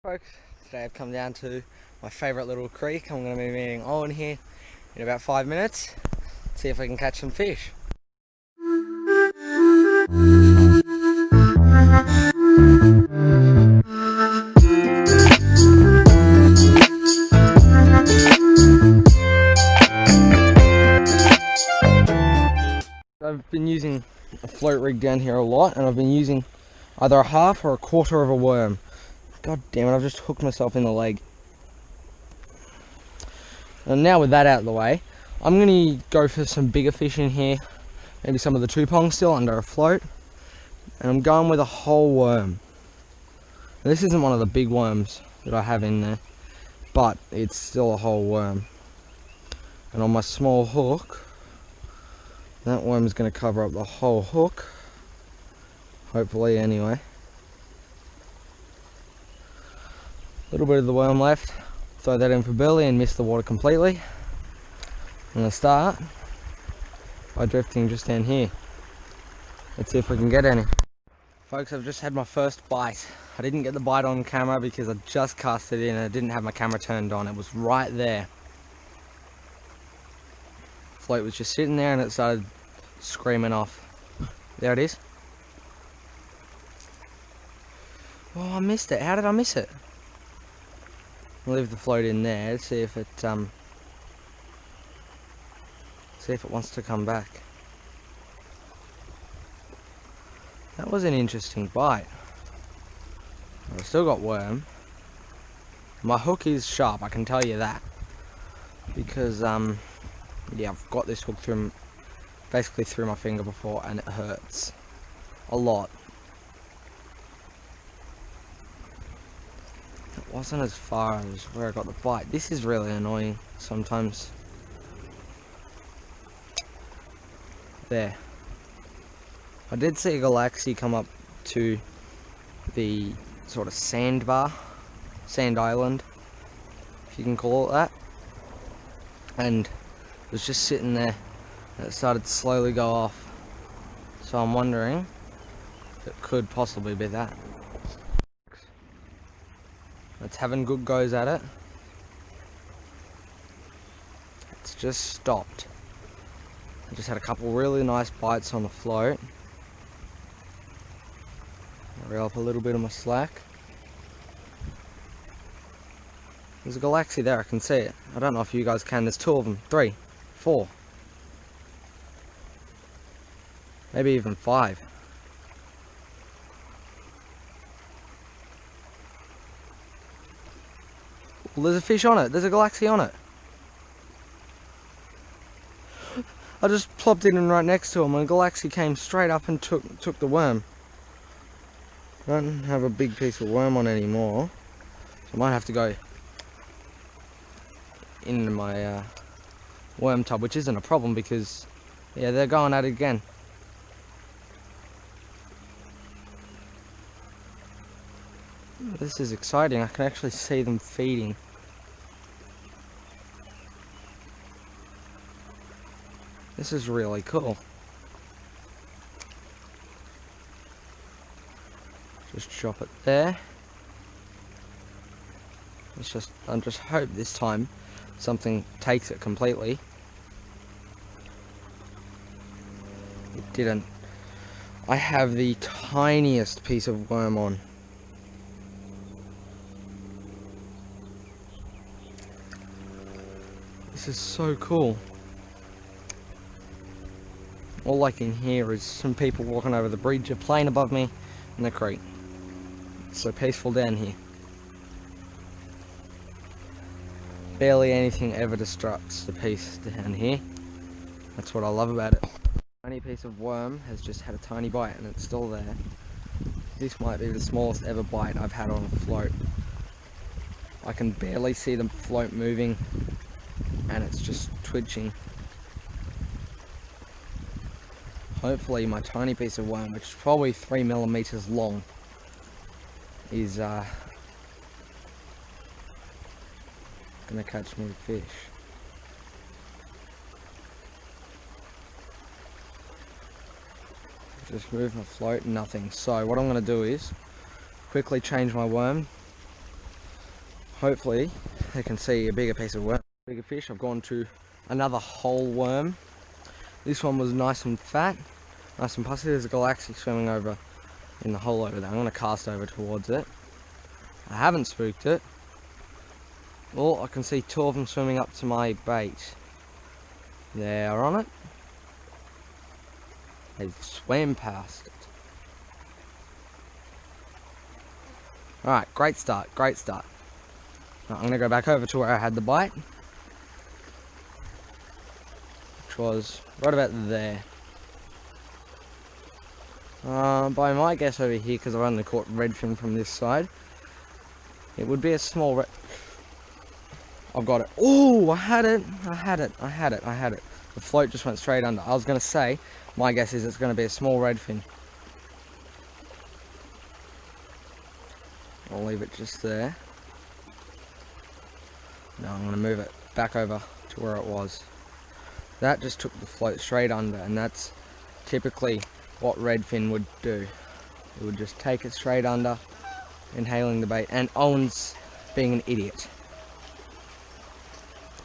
Folks, today I've come down to my favourite little creek. I'm going to be meeting Owen here in about 5 minutes. See if I can catch some fish. I've been using a float rig down here a lot, and I've been using either a half or a quarter of a worm. God damn it, I've just hooked myself in the leg. And now with that out of the way, I'm going to go for some bigger fish in here. Maybe some of the tupongs still under a float. And I'm going with a whole worm. Now, this isn't one of the big worms that I have in there, but it's still a whole worm. And on my small hook, that worm is going to cover up the whole hook. Hopefully, anyway. A little bit of the worm left. Throw that in for Billy and miss the water completely. I'm going to start by drifting just down here. Let's see if we can get any. Folks, I've just had my first bite. I didn't get the bite on camera because I just cast it in and I didn't have my camera turned on. It was right there. Float was just sitting there and it started screaming off. There it is. Oh, I missed it. How did I miss it? I'll leave the float in there, see if it wants to come back. That was an interesting bite. I've still got worm. My hook is sharp, I can tell you that. Because yeah, I've got this hook basically through my finger before and it hurts a lot. It wasn't as far as where I got the bite. This is really annoying sometimes. There. I did see a Galaxia come up to the sort of sand island, if you can call it that. And it was just sitting there and it started to slowly go off. So I'm wondering if it could possibly be that. It's having good goes at it. It's just stopped. I just had a couple really nice bites on the float. Reel up a little bit of my slack. There's a Galaxia there, I can see it. I don't know if you guys can. There's 2 of them, 3, 4. Maybe even 5. Well, there's a fish on it. There's a Galaxia on it. I just plopped it in right next to him and Galaxia came straight up and took the worm. I don't have a big piece of worm on anymore, so I might have to go into my worm tub, which isn't a problem because, yeah, they're going at it again. This is exciting. I can actually see them feeding. This is really cool. Just drop it there. I just hope this time something takes it completely. It didn't. I have the tiniest piece of worm on. This is so cool. All I can hear is some people walking over the bridge, a plane above me, and the creek. It's so peaceful down here. Barely anything ever disrupts the peace down here. That's what I love about it. A tiny piece of worm has just had a tiny bite and it's still there. This might be the smallest ever bite I've had on a float. I can barely see the float moving and it's just twitching. Hopefully my tiny piece of worm, which is probably 3 millimeters long, is gonna catch me a fish. Just move my float, nothing. So what I'm gonna do is quickly change my worm Hopefully they can see a bigger piece of worm. Bigger fish. I've gone to another whole worm. This one was nice and fat, nice and pussy. There's a Galaxia swimming over in the hole over there. I'm going to cast over towards it. I haven't spooked it. Oh, I can see two of them swimming up to my bait. They're on it. They swam past it. Alright, great start, great start. Now I'm going to go back over to where I had the bite, which was right about there. By my guess over here, because I've only caught redfin from this side, it would be a small I've got it. Oh, I had it. The float just went straight under. I was going to say, my guess is it's going to be a small redfin. I'll leave it just there. Now I'm going to move it back over to where it was. That just took the float straight under, and that's typically what redfin would do. It would just take it straight under, inhaling the bait. And Owen's being an idiot.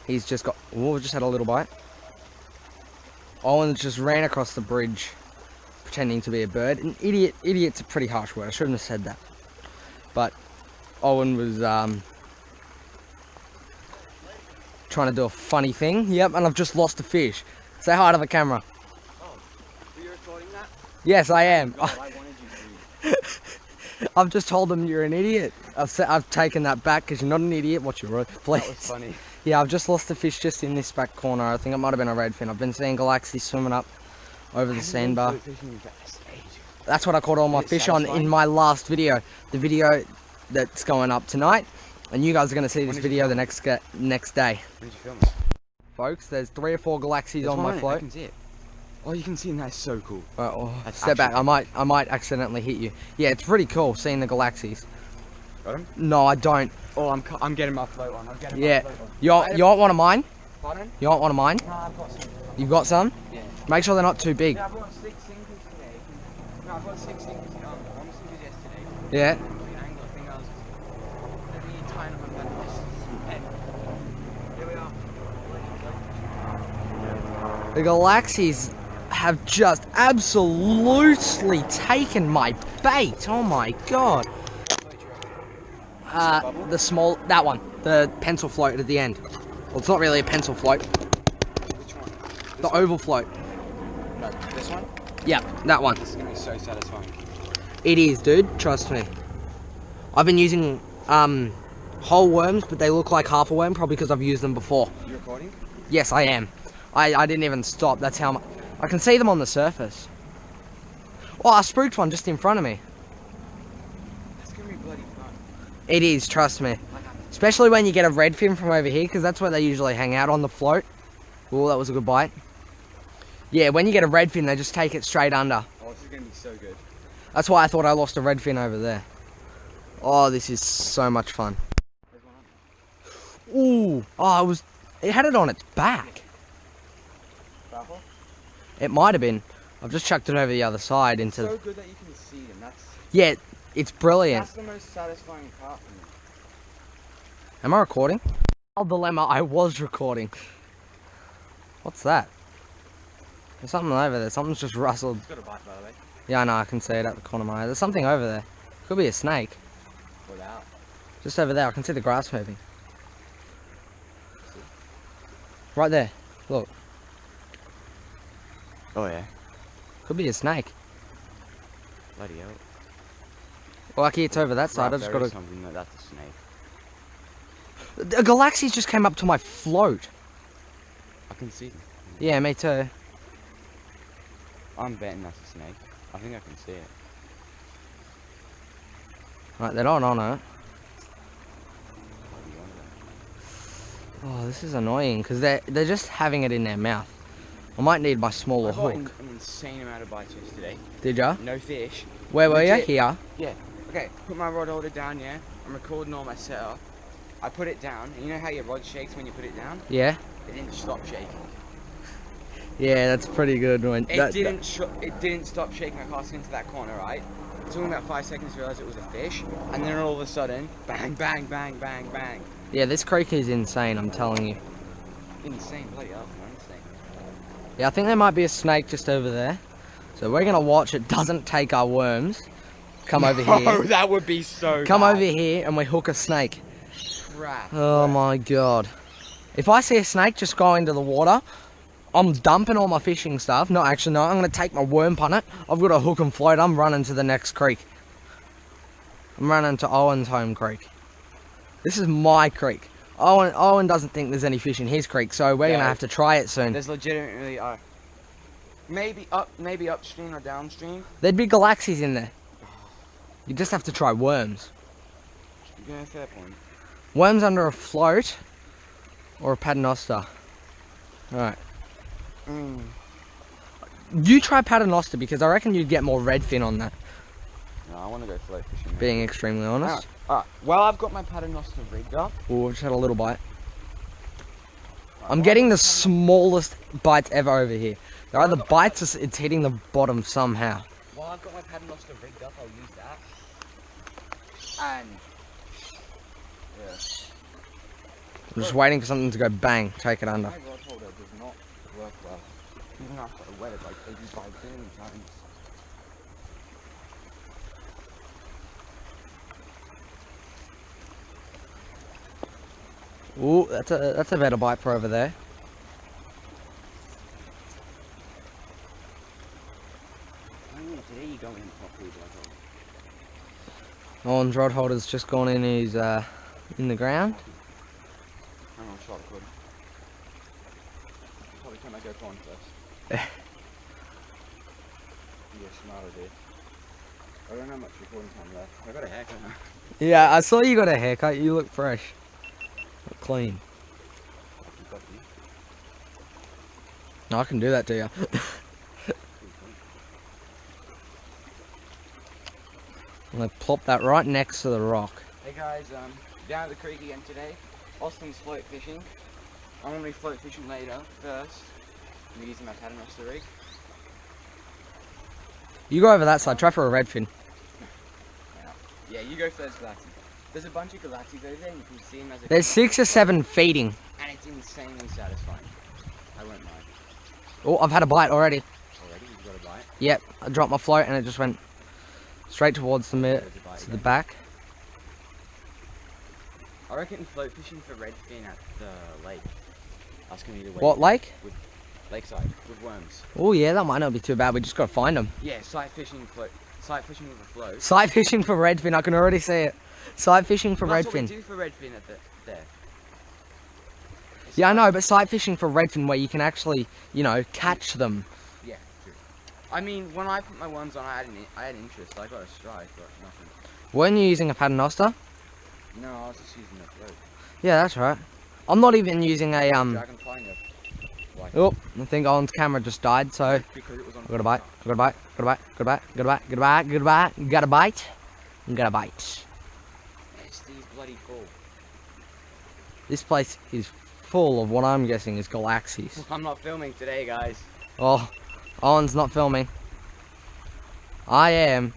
He's just got, oh, just had a little bite. Owen just ran across the bridge pretending to be a bird. An idiot, idiot's a pretty harsh word, I shouldn't have said that. But Owen was trying to do a funny thing. Yep, and I've just lost a fish. Say hi to the camera. Oh, were you recording that? Yes, I am. God, I wanted you to. I've just told them you're an idiot. I've taken that back because you're not an idiot. What's your word? Please. That was funny. Yeah, I've just lost a fish just in this back corner. I think it might have been a redfin. I've been seeing Galaxia swimming up over the sandbar. That's what I caught all my fish on in my last video. The video that's going up tonight. And you guys are going to see this video the next day. When did you film it? Folks, there's 3 or 4 Galaxias on my float. I can see it. Oh, you can see it, and that's so cool. Alright, well, That's step back. actually I might accidentally hit you. Yeah, it's pretty cool seeing the Galaxias. Got him? No, I don't. Oh, I'm getting my float on. I'm getting Yeah. my float on. You want one of mine? Pardon? You want one of mine? No, I've got some. You've got some? Yeah. Make sure they're not too big. Yeah, I brought 6 sinkers today. No, I brought 6 sinkers. One sinkers yesterday. Yeah. Angle. I think I was really tying them and then lost some head. Here we are. The Galaxias have just absolutely taken my bait. Oh my god. The small, that one, the pencil float at the end. Well, it's not really a pencil float. Which one? The oval float. No, this one? Yep, that one. This is gonna be so satisfying. It is, dude. Trust me. I've been using whole worms, but they look like half a worm, probably because I've used them before. You recording? Yes, I am. I didn't even stop. That's how much. I can see them on the surface. Oh, I spooked one just in front of me. That's gonna be bloody fun. It is, trust me. Especially when you get a redfin from over here, because that's where they usually hang out on the float. Oh, that was a good bite. Yeah, when you get a redfin, they just take it straight under. Oh, this is gonna be so good. That's why I thought I lost a redfin over there. Oh, this is so much fun. There's one on there. Ooh, oh, it had it on its back. Baffle? It might have been. I've just chucked it over the other side into... So good that you can see them. Yeah, it's brilliant. That's the most satisfying part for me. Am I recording? Oh, dilemma, I was recording. What's that? There's something over there. Something's just rustled. It's got a bite, by the way. Yeah, I know. I can see it at the corner of my eye. There's something over there. Could be a snake. Without. Just over there. I can see the grass moving. Right there. Look. Oh yeah. Could be a snake. Bloody hell. Lucky it's over that side. I just got to... something that that's a snake. A Galaxia just came up to my float. I can see them. Yeah, me too. I'm betting that's a snake. I think I can see it. Right, they're not on it. Bloody wonder. Oh, this is annoying because they're just having it in their mouth. I might need my smaller I got hook. an insane amount of bites yesterday. Did ya? No fish. Where were you? Legit. Here. Yeah. Okay, put my rod holder down, yeah? I'm recording all my setup. I put it down, and you know how your rod shakes when you put it down? Yeah. It didn't stop shaking. Yeah, that's pretty good. When It didn't stop shaking. I cast into that corner, right? took me about 5 seconds to realise it was a fish, and then all of a sudden, bang, bang, bang, bang, bang. Yeah, this creek is insane, I'm telling you. Insane, bloody hell, insane. Yeah, I think there might be a snake just over there. So we're gonna watch it doesn't take our worms. Come over here. Oh, that would be so Come bad. over here and we hook a snake. Crap. Oh my god. If I see a snake just go into the water, I'm dumping all my fishing stuff. No, actually, no, I'm gonna take my worm on it. I've got a hook and float. I'm running to the next creek. I'm running to Owen's home creek. This is my creek. Owen doesn't think there's any fish in his creek, so we're gonna have to try it soon. There's legitimately maybe upstream or downstream. There'd be Galaxias in there. You just have to try worms. Yeah, fair point. Worms under a float or a paternoster. Alright. You try paternoster because I reckon you'd get more redfin on that. No, I want to go float fishing. Being extremely honest. Alright, well, I've got my paternoster rigged up. Oh, I've just had a little bite. I'm getting the smallest bites ever over here. There are the bites, it's hitting the bottom somehow. Well, I've got my paternoster rigged up, I'll use that. And yeah. I'm just waiting for something to go bang, take it under. My rod holder does not work well. Even after I wet it like 85 billion times. Ooh, that's a better bite for over there. Today you go in properly, Owen's rod holder's just gone in his in the ground. I'm not sure I could. Probably turn my GoPro on first. Yeah, smarter dude. I don't have much recording time left. I got a haircut now. Yeah, I saw you got a haircut. You look fresh. Look clean. No, I can do that to you. I'm gonna plop that right next to the rock. Hey guys, down at the creek again today. Austin's float fishing. I'm gonna be float fishing later. First, I'm using my paternoster rig. You go over that side. Try for a redfin. Yeah, you go first, Galaxia. There's a bunch of Galaxias over there, and you can see them as a There's 6 or 7 feeding. and it's insanely satisfying. I won't mind. Oh, I've had a bite already. Already, you've got a bite. Yep, I dropped my float and it just went straight towards the There's a bite to the again. back. I reckon float fishing for redfin at the lake. That's gonna be the way. What lake? With lakeside with worms. Oh yeah, that might not be too bad. We just gotta find them. Yeah, sight fishing with a float. Sight fishing for redfin. I can already see it. Sight fishing for That's what we redfin. do for redfin at there. Yeah, I know, but sight fishing for redfin where you can actually, you know, catch them. Yeah, true. I mean, when I put my worms on, I had interest. I got a strike, but nothing. Weren't you using a paternoster? No, I was just using the float. Yeah, that's right. I'm not even using a Dragonfly, no. Like, Oh, I think Owen's camera just died. So because it was on. I got a bite. I got a bite. Got a bite. Got a bite. Got a bite. Got a bite. Got a bite. Got a bite. Got a bite. It's these bloody full. This place is full of what I'm guessing is Galaxias. I'm not filming today, guys. Oh, Owen's not filming. I am.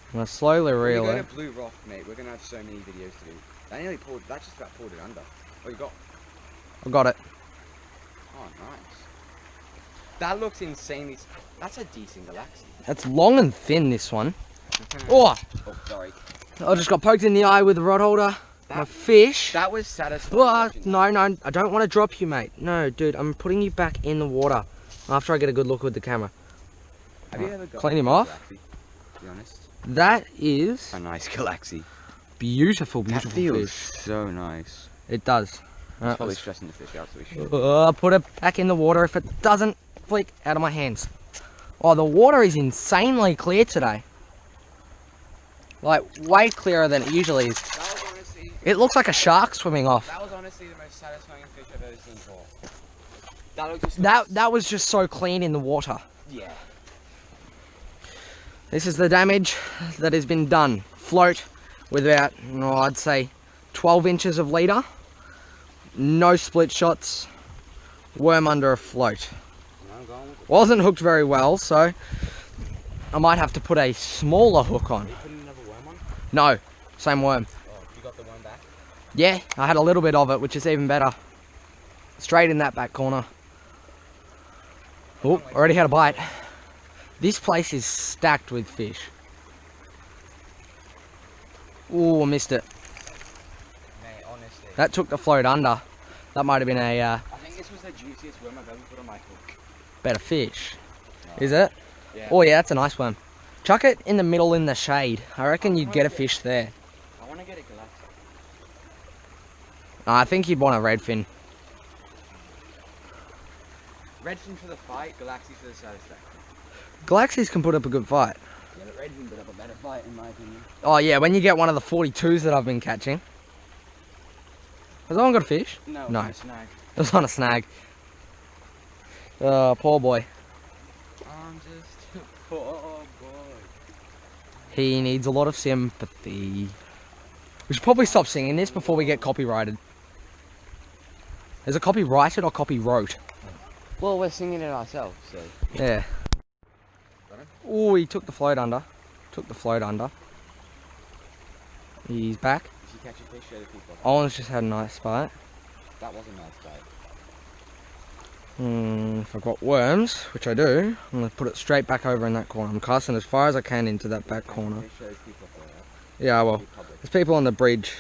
I'm gonna slowly When we reel go to it. Blue Rock, mate, we're gonna have so many videos to do. That just about pulled it under. Oh, you got? I got it. Oh, nice. That looks insanely. That's a decent Galaxia. That's long and thin, this one. Oh, Oh, sorry. I just got poked in the eye with a rod holder. My fish. That was satisfying. Oh, watching no, no, I don't want to drop you, mate. No, dude, I'm putting you back in the water after I get a good look with the camera. that. Have you ever got Clean him a off. Galaxia, to be honest? That is A nice Galaxia. beautiful, That beautiful feels fish. so nice. It does. It's probably stressing the fish out, so we should. I'll put it back in the water if it doesn't flick out of my hands. Oh, the water is insanely clear today. Like, way clearer than it usually is. That was honestly. It looks like a shark swimming off. That was honestly the most satisfying fish I've ever seen for. That looked just. That was just so clean in the water. Yeah. This is the damage that has been done. Float with about, I'd say, 12 inches of leader. No split shots. Worm under a float. I'm going with it. Wasn't hooked very well, so I might have to put a smaller hook on. Are you putting another worm on? No, same worm. Oh, you got the worm back? Yeah, I had a little bit of it, which is even better. Straight in that back corner. Oh, already had a bite. This place is stacked with fish. Oh, I missed it. Mate, honestly. That took the float under. That might have been a I think this was the juiciest worm I've ever put on my hook. better fish. No. Is it? Yeah. Oh yeah, that's a nice worm. Chuck it in the middle in the shade. I reckon you'd get a fish there. I want to get a Galaxia. I think you'd want a redfin. Redfin for the fight, Galaxia for the satisfaction. Galaxias can put up a good fight. Yeah, but Redfin put up a better fight in my opinion. Oh yeah, when you get one of the 42s that I've been catching. Has anyone got a fish? No. No. It's a snag. It was on a snag. Poor boy. I'm just a poor boy. He needs a lot of sympathy. We should probably stop singing this before we get copyrighted. Is it copyrighted or copywrote? Well, we're singing it ourselves, so. Yeah. Oh, he took the float under. Took the float under. He's back. Did you catch a fish? Show the people. Owen's just had a nice bite. That was a nice bite. If I've got worms, which I do, I'm going to put it straight back over in that corner. I'm casting as far as I can into that back corner. Show the people for that. Yeah, well, there's people on the bridge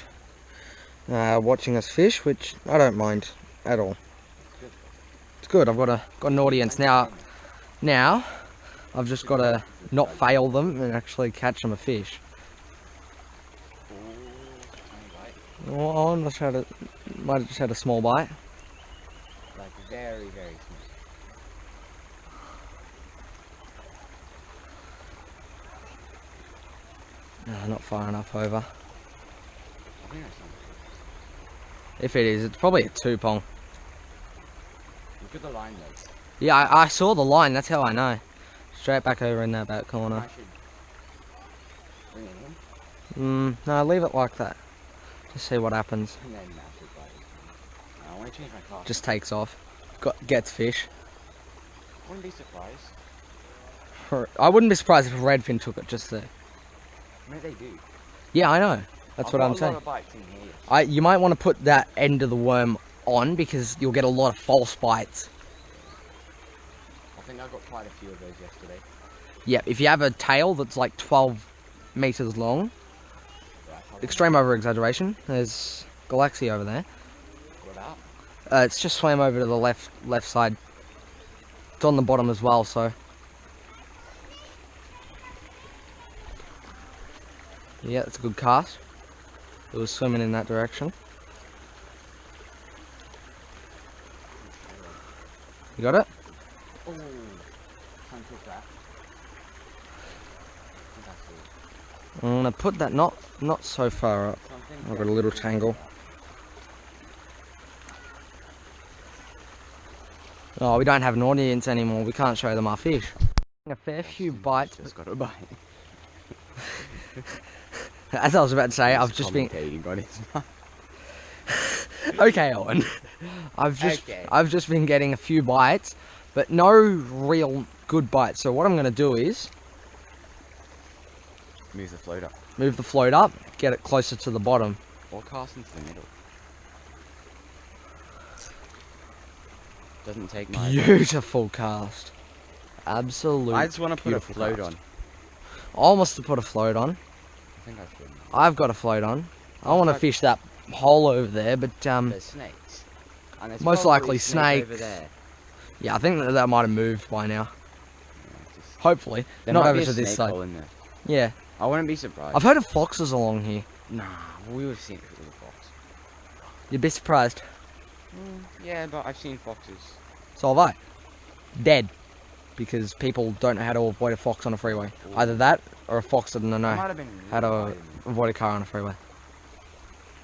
watching us fish, which I don't mind at all. It's good. I've got an audience now. Now, I've just got to not fail them and actually catch them a fish. Oh, Owen might have just had a small bite. Like very, very small. No, not far enough over. I think that's something. If it is, it's probably a 2-pong. Look at the line though. Yeah, I saw the line, that's how I know. Straight back over in that back corner. I should bring it in. No, leave it like that. Just see what happens. And then mash it by I want to change my car. Just takes off. Gets fish. I wouldn't be surprised. I wouldn't be surprised if a redfin took it just there. Maybe they do. Yeah, I know. That's what I'm saying. I've got a lot of bites in here. You might want to put that end of the worm on because you'll get a lot of false bites. I think I got quite a few of those yesterday. Yeah, if you have a tail that's like 12 meters long, Right, extreme over exaggeration. There's Galaxia over there. What up? It's just swam over to the left side. It's on the bottom as well, so. Yeah, it's a good cast. It was swimming in that direction. You got it? Oh, can't cook that. I'm gonna put that not so far up. I've got a little tangle. Oh, we don't have an audience anymore. We can't show them our fish. A fair few bites. Just got a bite. As I was about to say, I've just been. Okay, Owen. I've just been getting a few bites, but no real good bites. So what I'm gonna do is move the float up. Move the float up, get it closer to the bottom. Or cast into the middle. Doesn't take my Beautiful cast. Absolutely. I just want to put a float on. I almost to put a float on. I think I should. I've got a float on. I want to fish that hole over there, but there's snakes. And there's most likely snakes. over there. Yeah, I think that might have moved by now. Yeah, Hopefully, there not might over be a to this snake side. hole in there. Yeah, I wouldn't be surprised. I've heard of foxes along here. Nah, we would have seen it if it was a fox. You'd be surprised. Yeah, but I've seen foxes. So have I. Dead. Because people don't know how to avoid a fox on a freeway. Ooh. Either that, or a fox that doesn't know Might have been how to avoid a car on a freeway.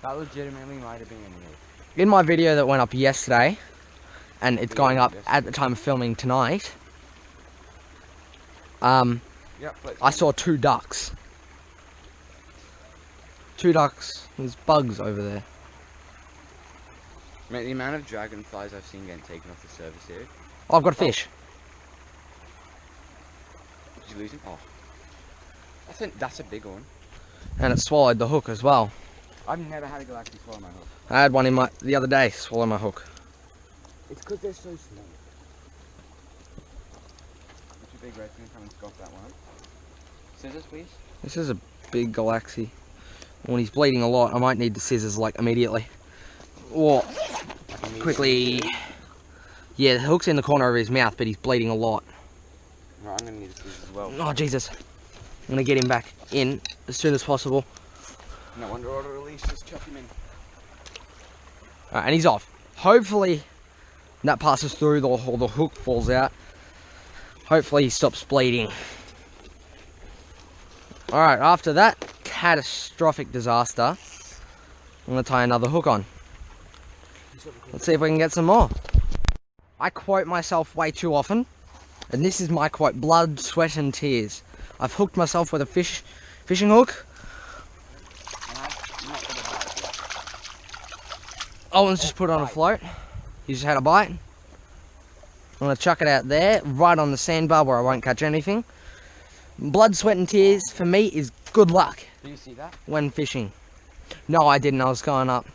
That legitimately might have been a real. In my video that went up yesterday, and it's going up at the time of filming tonight, Yep, I saw 2 ducks. 2 ducks. There's bugs over there. Mate, the amount of dragonflies I've seen getting taken off the service here. Oh, I've got a fish. Did you lose him? Oh. That's a big one. And it swallowed the hook as well. I've never had a Galaxia swallow my hook. I had one in the other day swallow my hook. It's because they're so small. What's your big redfin? Come and scoff that one. Scissors, please. This is a big Galaxia. When he's bleeding a lot, I might need the scissors like immediately. Or quickly. Yeah, the hook's in the corner of his mouth, but he's bleeding a lot. Right, I'm gonna need the scissors as well. Oh Jesus! I'm gonna get him back in as soon as possible. No wonder auto release. Just chuck him in. Alright, and he's off. Hopefully that passes through, or the hook falls out. Hopefully he stops bleeding. Alright, after that catastrophic disaster, I'm going to tie another hook on. Let's see if we can get some more. I quote myself way too often, and this is my quote: blood, sweat and tears. I've hooked myself with a fishing hook. Owen's just put on a float. He just had a bite. I'm going to chuck it out there, right on the sandbar where I won't catch anything. Blood, sweat and tears for me is good luck. Did you see that? When fishing. No, I didn't. I was going up.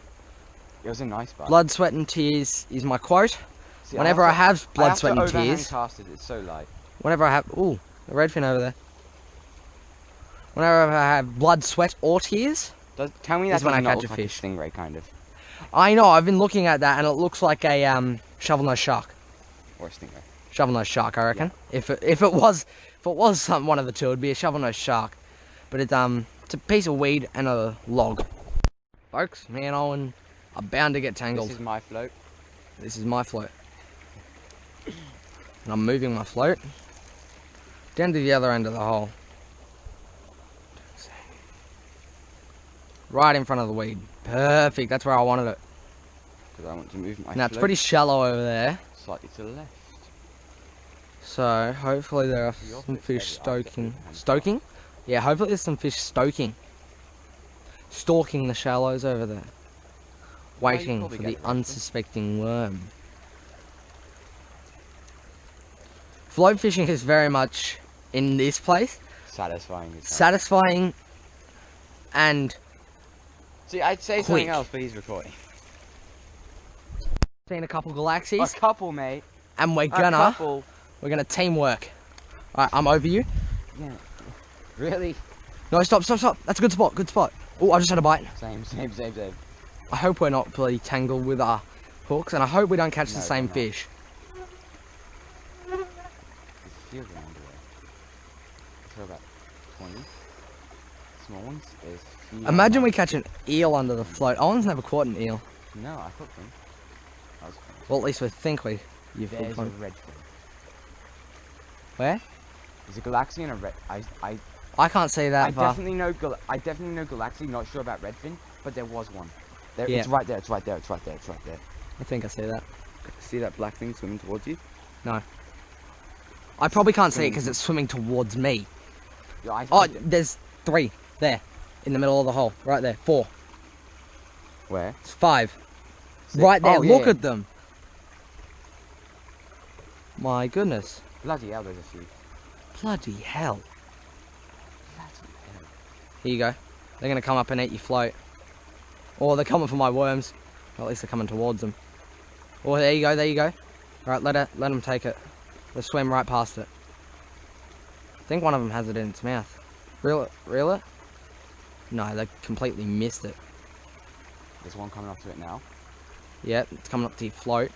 It was a nice bite. Blood, sweat and tears is my quote. See, Whenever I have blood, sweat and tears. Cast it. It's so light. Whenever I have... Ooh, a redfin over there. Whenever I have blood, sweat or tears. Tell me that's when I not catch a like fish. Stingray, kind of. I know, I've been looking at that and it looks like a shovel-nosed shark. Or a stingray. Shovel-nosed shark, I reckon. Yeah. If it was one of the two, it'd be a shovel-nosed shark. But it's a piece of weed and a log. Folks, me and Owen are bound to get tangled. This is my float. This is my float. And I'm moving my float down to the other end of the hole. Right in front of the weed. Perfect, that's where I wanted it. Because I want to move my Now it's float pretty shallow over there. slightly to the left. So hopefully there are some fish stoking. Yeah, hopefully there's some fish stalking the shallows over there, waiting for the unsuspecting worm. Float fishing is very much in this place satisfying and see, I'd say quick. something else, but he's recording. Seen a couple Galaxias, A couple, mate. and we're A couple. gonna teamwork. Alright, I'm over you. Yeah. Really? No, stop. That's a good spot. Oh, I just had a bite. Same. I hope we're not bloody tangled with our hooks, and I hope we don't catch the same we're not. fish. There's a few of them under there. Throw about 20 small ones. There's a few. Imagine we catch an eel under the float. Owen's never caught an eel. No, I hooked them. That was fun. Well, at least we think you've There's hooked a one. redfin. Where? There's a Galaxia and a red. I can't see that I far. definitely know Galaxia. Not sure about redfin, but there was one. There, Yeah. It's right there. It's right there. I think I see that. See that black thing swimming towards you? No. I probably can't see it because it's swimming towards me. Yeah, Oh, there's 3 there, in the middle of the hole, right there. 4. Where? It's 5. Six. Right there. Oh, Look yeah. at them. My goodness. Bloody hell, there's a few. Bloody hell. Bloody hell. Here you go. They're gonna come up and eat your float. Or they're coming for my worms. Or at least they're coming towards them. Oh, there you go. Alright, let them take it. Let's swim right past it. I think one of them has it in its mouth. Reel it? No, they completely missed it. There's one coming up to it now. Yep, it's coming up to your float.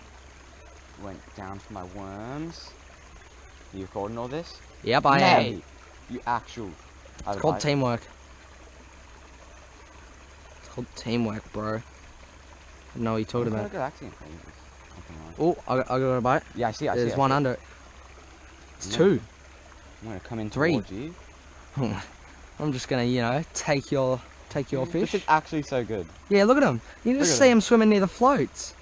Went down for my worms. You recording all this? Yep, I am. You actual. It's called teamwork. It's called teamwork, bro. I don't know what you're talking about. Oh, I got a bite. Yeah, I see. There's one under it. It's Yeah. 2. I'm gonna come in 3. towards you. I'm just gonna, take your This fish. is actually so good. Yeah, look at them. You just Look at see them swimming near the floats.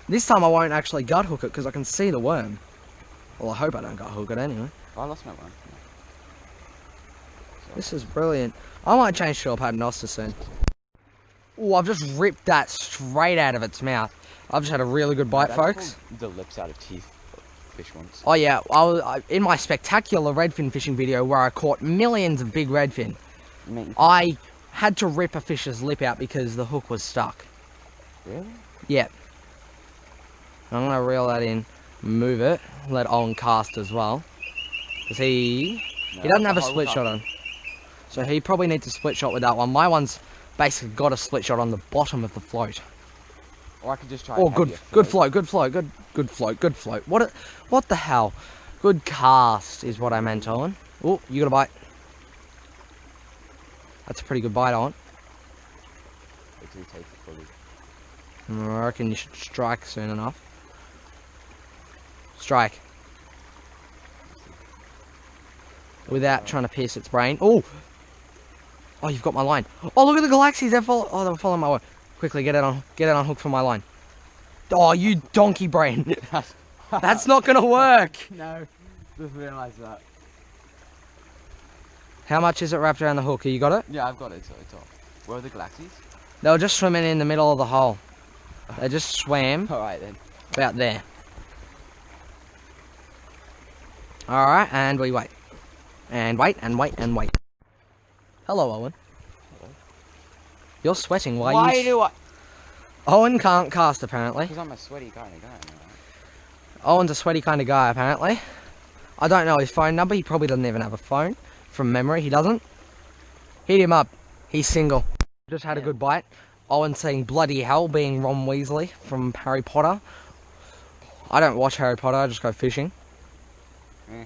This time I won't actually gut hook it because I can see the worm. Well, I hope I don't gut hook it anyway. Oh, I lost my worm. This is brilliant. I might change to a paternoster soon. Oh, I've just ripped that straight out of its mouth. I've just had a really good bite, That's folks. called the lips out of teeth fish once. Oh yeah, in my spectacular redfin fishing video where I caught millions of big redfin, I had to rip a fish's lip out because the hook was stuck. Really? Yeah. I'm gonna reel that in, move it, let Owen cast as well, because he doesn't have a split shot on, so he probably needs a split shot with that one. My one's basically got a split shot on the bottom of the float. Or I could just try. Oh, good float. What the hell? Good cast is what I meant, Owen. Oh, you got a bite. That's a pretty good bite, Owen. Wait till you take it fully. I reckon you should strike soon enough. Strike. Without trying to pierce its brain. Oh! Oh, you've got my line. Oh, look at the Galaxias. They're following my way. Quickly, get it on hook for my line. Oh, you donkey brain. That's not going to work. No, just realised that. How much is it wrapped around the hook? You got it? Yeah, I've got it. It's off. Where are the Galaxias? They were just swimming in the middle of the hole. They just swam. Alright then. About there. Alright, and we wait. And wait, and wait, and wait. Hello, Owen. Hello. You're sweating. Why do I? Owen can't cast, apparently. Because I'm a sweaty kind of guy. Owen's a sweaty kind of guy, apparently. I don't know his phone number. He probably doesn't even have a phone. From memory, he doesn't. Hit him up. He's single. Just had a good bite. Owen saying bloody hell, being Ron Weasley from Harry Potter. I don't watch Harry Potter. I just go fishing. I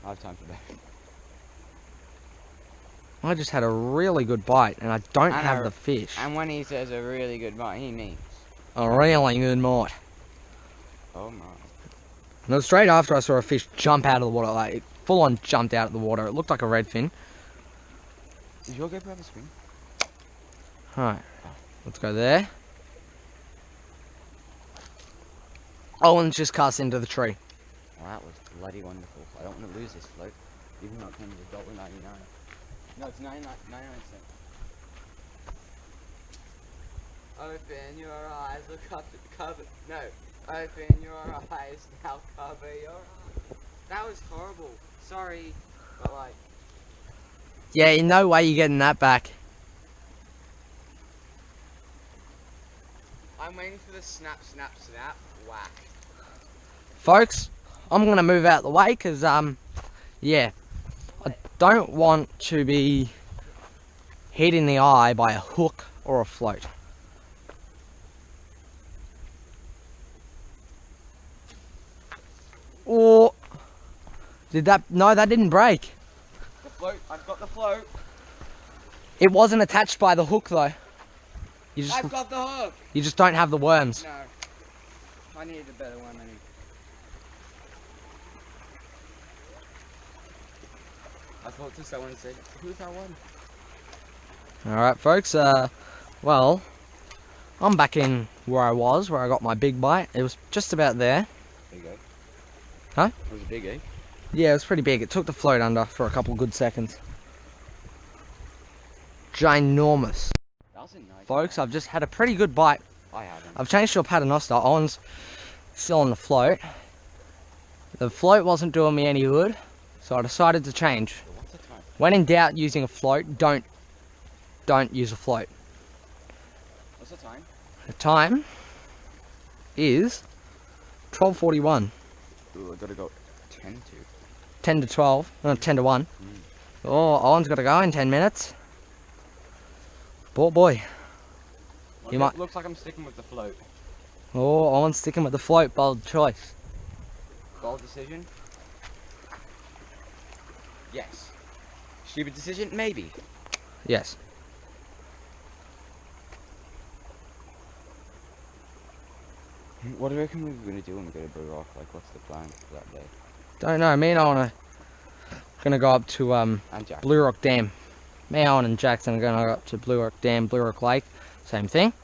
have time for that. I just had a really good bite, and I don't have the fish. And when he says a really good bite, he means a really good bite. Oh my. And it was straight after I saw a fish jump out of the water, like it full on jumped out of the water. It looked like a redfin. Did your GoPro have a screen? Alright, let's go there. Owen's just cast into the tree. Well, that was bloody wonderful. I don't want to lose this float, even though it comes with $1.99. No, it's 99 cents. Open your eyes, look up at the cover. No, open your eyes, now cover your eyes. That was horrible. Sorry, but like. Yeah, in no way you're getting that back. I'm waiting for the snap, snap, snap, whack. Folks, I'm going to move out the way because, yeah, I don't want to be hit in the eye by a hook or a float. Or, did that, no, that didn't break. The float, I've got the float. It wasn't attached by the hook though. I've got the hook. You just don't have the worms. No, I needed a better one. I talked to someone and said, who's that one? Alright folks, well, I'm back in where I was, where I got my big bite. It was just about there. Big egg. Huh? It was a big egg. Yeah, it was pretty big. It took the float under for a couple good seconds. Ginormous. That was a nice Folks, I've just had a pretty good bite. I haven't. I've changed to a paternoster. Owen's still on the float. The float wasn't doing me any good, so I decided to change. What's the time? When in doubt using a float, don't use a float. What's the time? The time is 12:41. Ooh, I gotta go 10 to. 10 to 12, 10 to 1. Oh, Owen's got to go in 10 minutes. Poor boy. You might. Looks like I'm sticking with the float. Oh, Owen's sticking with the float. Bold choice. Bold decision? Yes. Stupid decision? Maybe. Yes. What do you reckon we're going to do when we go to Blue Rock? Like, what's the plan for that day? Don't know. Me and Owen are gonna go up to Blue Rock Dam. Me, Owen, and Jackson are gonna go up to Blue Rock Dam, Blue Rock Lake. Same thing.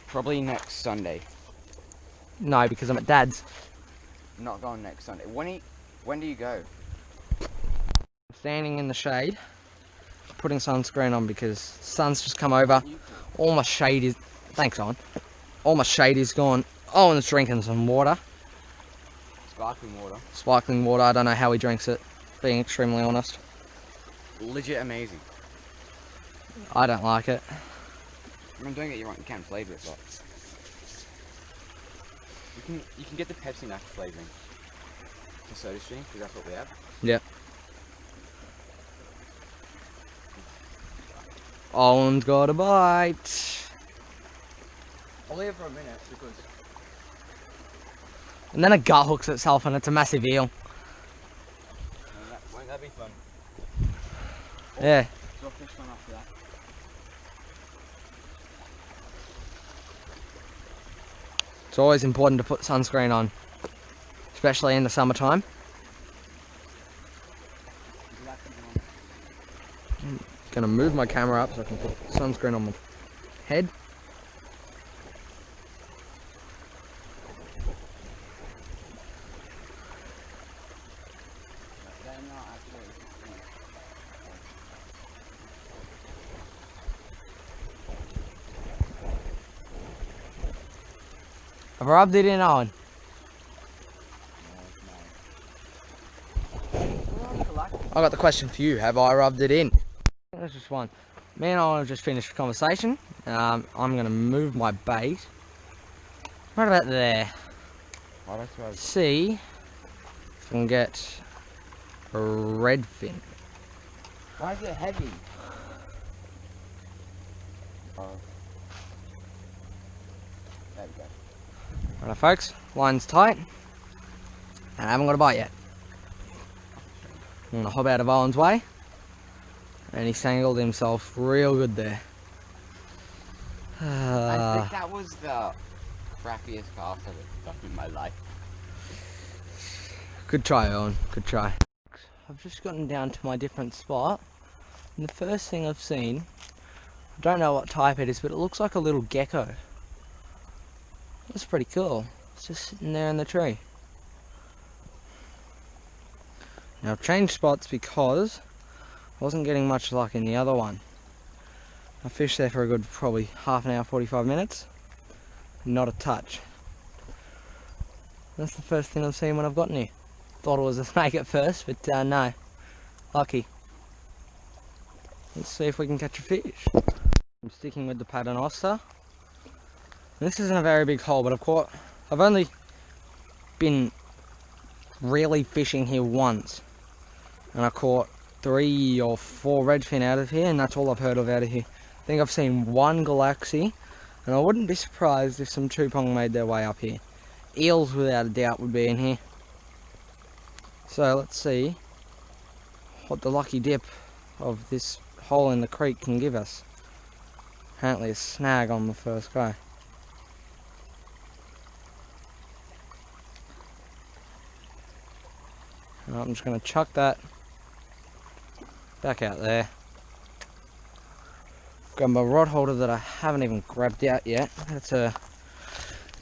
Probably next Sunday. No, because I'm at Dad's. Not going next Sunday. When do you go? Standing in the shade, putting sunscreen on because sun's just come over. All my shade is. Thanks, Owen. All my shade is gone. Owen's drinking some water. Sparkling water. Sparkling water, I don't know how he drinks it, being extremely honest. Legit amazing. I don't like it. I'm doing it, you can flavour it, but you can get the Pepsi Max flavouring for Soda Stream, because that's what we have. Yep. Owen's got a bite. I'll leave it for a minute because. And then a gut hooks itself and it's a massive eel. Won't that be fun? Yeah. Drop fish one after that. It's always important to put sunscreen on, especially in the summertime. I'm gonna move my camera up so I can put sunscreen on my head. I've rubbed it in, Owen. I got the question for you. Have I rubbed it in? That's just one. Me and Owen have just finished the conversation. I'm going to move my bait. Right about there. See if I can get a redfin. Why is it heavy? Oh. There we go. Right, folks, line's tight, and I haven't got a bite yet. I'm gonna hop out of Owen's way, and he sangled himself real good there. I think that was the crappiest cast I've ever done in my life. Good try, Owen, good try. I've just gotten down to my different spot, and the first thing I've seen, I don't know what type it is, but it looks like a little gecko. That's pretty cool. It's just sitting there in the tree. Now I've changed spots because I wasn't getting much luck in the other one. I fished there for a good probably half an hour, 45 minutes. Not a touch. That's the first thing I've seen when I've gotten here. Thought it was a snake at first, but no. Lucky. Let's see if we can catch a fish. I'm sticking with the paternoster. This isn't a very big hole, but I've only been really fishing here once, and I caught 3 or 4 redfin out of here, and that's all I've heard of out of here. I think I've seen 1 Galaxia, and I wouldn't be surprised if some chupong made their way up here. Eels, without a doubt, would be in here. So let's see what the lucky dip of this hole in the creek can give us. Apparently a snag on the first go. I'm just going to chuck that back out there. Got my rod holder that I haven't even grabbed out yet. That's a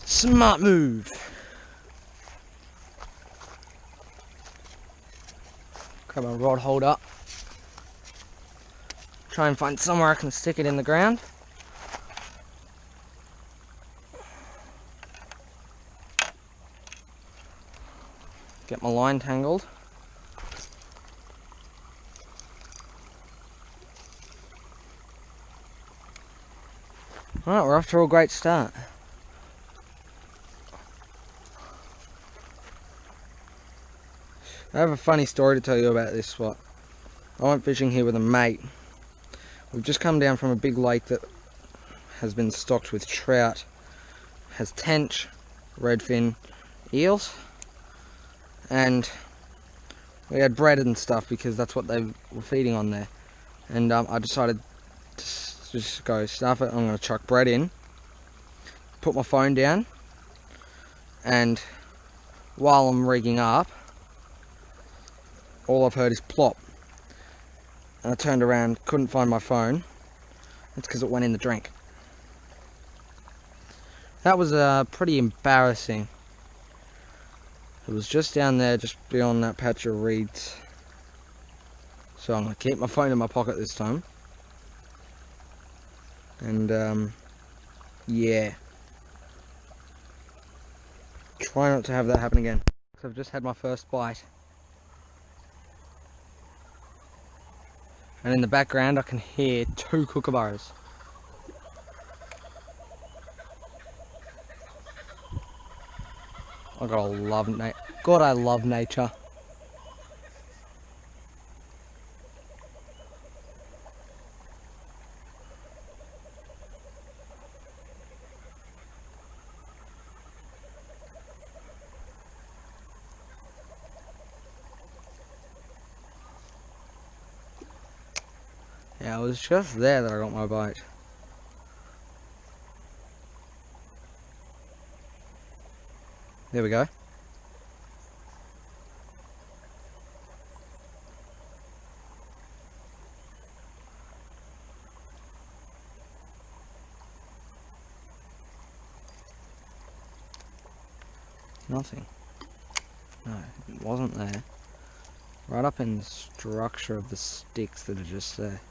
smart move. Grab my rod holder. Try and find somewhere I can stick it in the ground. Get my line tangled. Alright, we're off to a great start. I have a funny story to tell you about this spot. I went fishing here with a mate. We've just come down from a big lake that has been stocked with trout, has tench, redfin, eels, and we had bread and stuff because that's what they were feeding on there. And I decided to just go stuff it. I'm going to chuck bread in, put my phone down, and while I'm rigging up, all I've heard is plop. And I turned around, couldn't find my phone. That's because it went in the drink. That was pretty embarrassing. It was just down there, just beyond that patch of reeds. So I'm going to keep my phone in my pocket this time. And yeah. Try not to have that happen again. because I've just had my first bite. And in the background I can hear 2 kookaburras. I love nature. Yeah, it was just there that I got my bite. There we go. Nothing. No, it wasn't there. Right up in the structure of the sticks that are just there.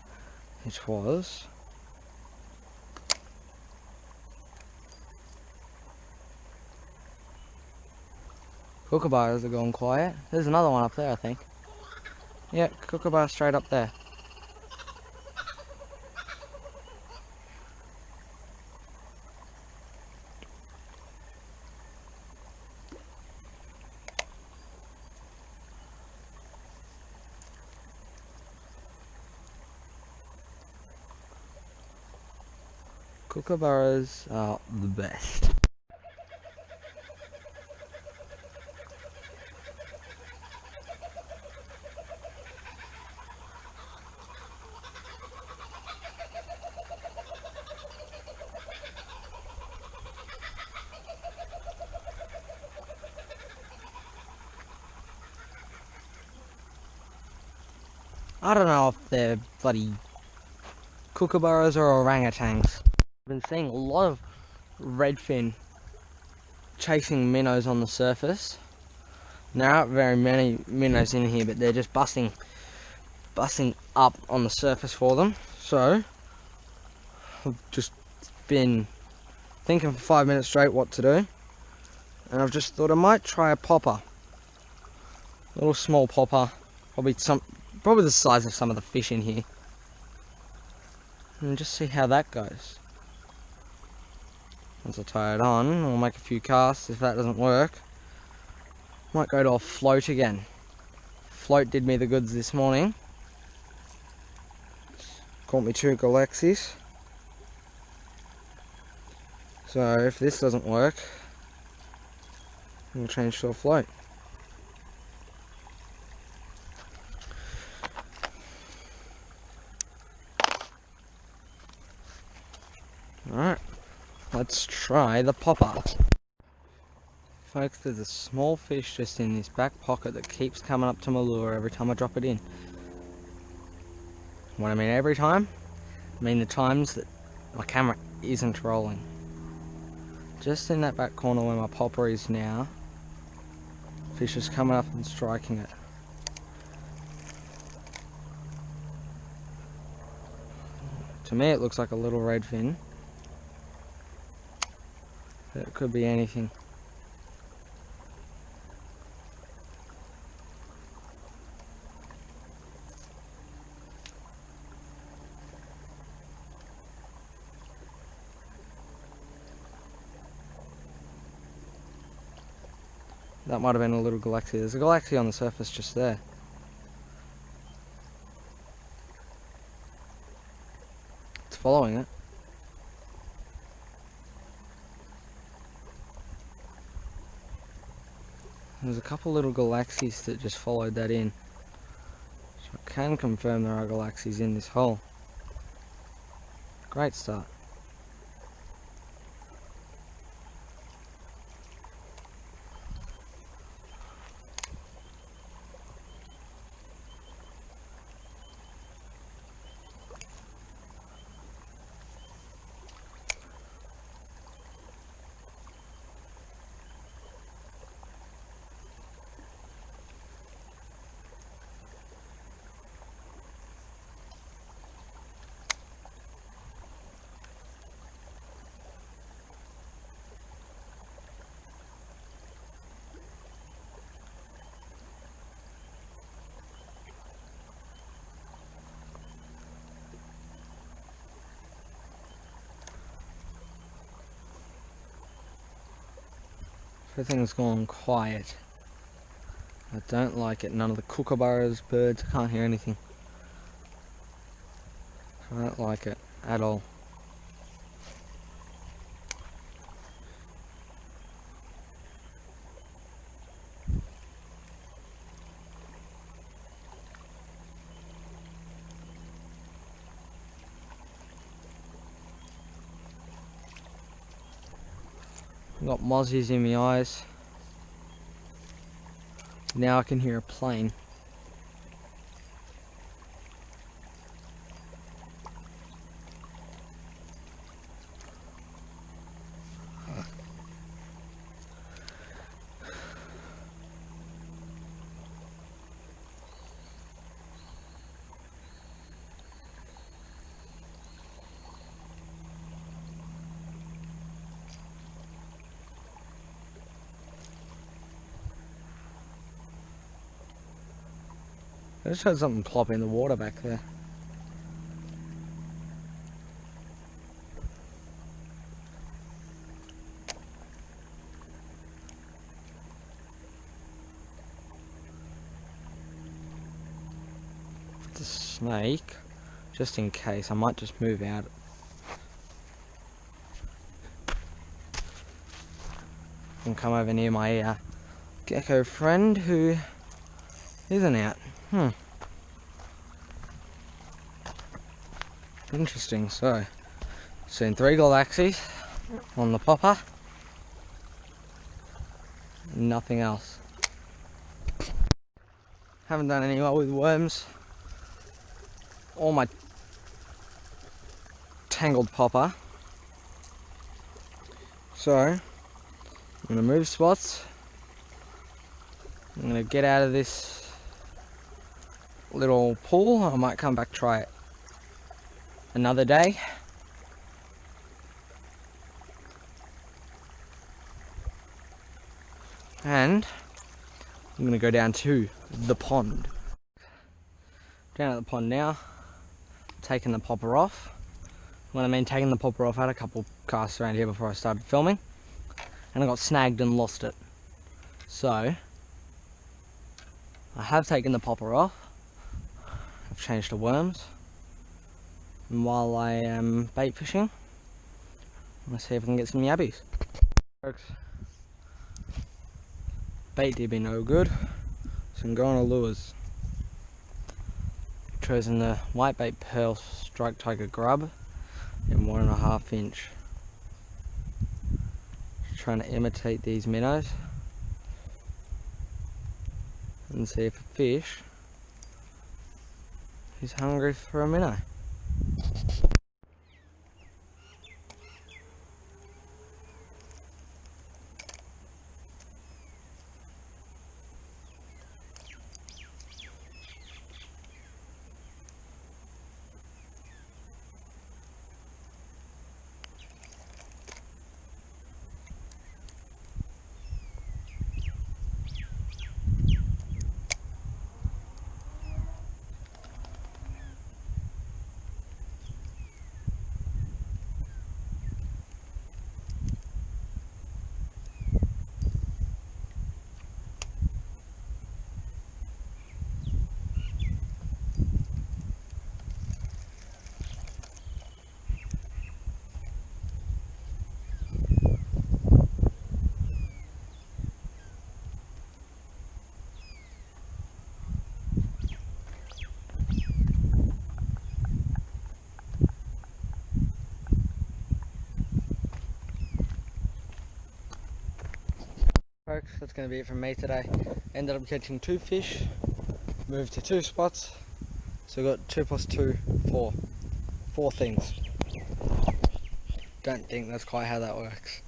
It was. Kookaburras are going quiet. There's another one up there, I think. Yeah, kookaburra straight up there. Kookaburras are the best. I don't know if they're bloody kookaburras or orangutans. I've been seeing a lot of redfin chasing minnows on the surface. There aren't very many minnows in here, but they're just busting up on the surface for them. So I've just been thinking for 5 minutes straight what to do, and I've just thought I might try a popper, a little small popper, probably the size of some of the fish in here, and just see how that goes. Once I tie it on, I'll make a few casts. If that doesn't work, might go to a float again. Float did me the goods this morning. Caught me 2 Galaxias. So if this doesn't work, we'll change to a float. Alright, let's try the popper. Folks, there's a small fish just in this back pocket that keeps coming up to my lure every time I drop it in. What I mean every time? I mean the times that my camera isn't rolling. Just in that back corner where my popper is now, fish is coming up and striking it. To me it looks like a little redfin. But it could be anything. That might have been a little Galaxia. There's a Galaxia on the surface just there. It's following it. There's a couple little Galaxias that just followed that in. So I can confirm there are Galaxias in this hole. Great start. Everything's gone quiet. I don't like it. None of the kookaburras, birds, I can't hear anything. I don't like it at all. Got mozzies in my eyes. Now I can hear a plane. I just heard something plop in the water back there. The snake, just in case, I might just move out. And come over near my gecko friend who isn't out. Interesting. So, seen 3 Galaxias on the popper. Nothing else. Haven't done any well with worms. All my tangled popper. So, I'm going to move spots. I'm going to get out of this little pool. I might come back try it another day. And I'm going to go down to the pond. Down at the pond now, taking the popper off. When I mean taking the popper off, I had a couple casts around here before I started filming, and I got snagged and lost it. So, I have taken the popper off. I've changed to worms. And while I am bait fishing, I'm going to see if I can get some yabbies. Folks, bait did be no good, so I'm going to lures. Chosen the whitebait pearl strike tiger grub in 1.5 inch. Just trying to imitate these minnows and see if a fish is hungry for a minnow. Folks, that's going to be it from me today. Ended up catching 2 fish, moved to 2 spots, so we got 2 plus 2, 4. 4 things. Don't think that's quite how that works.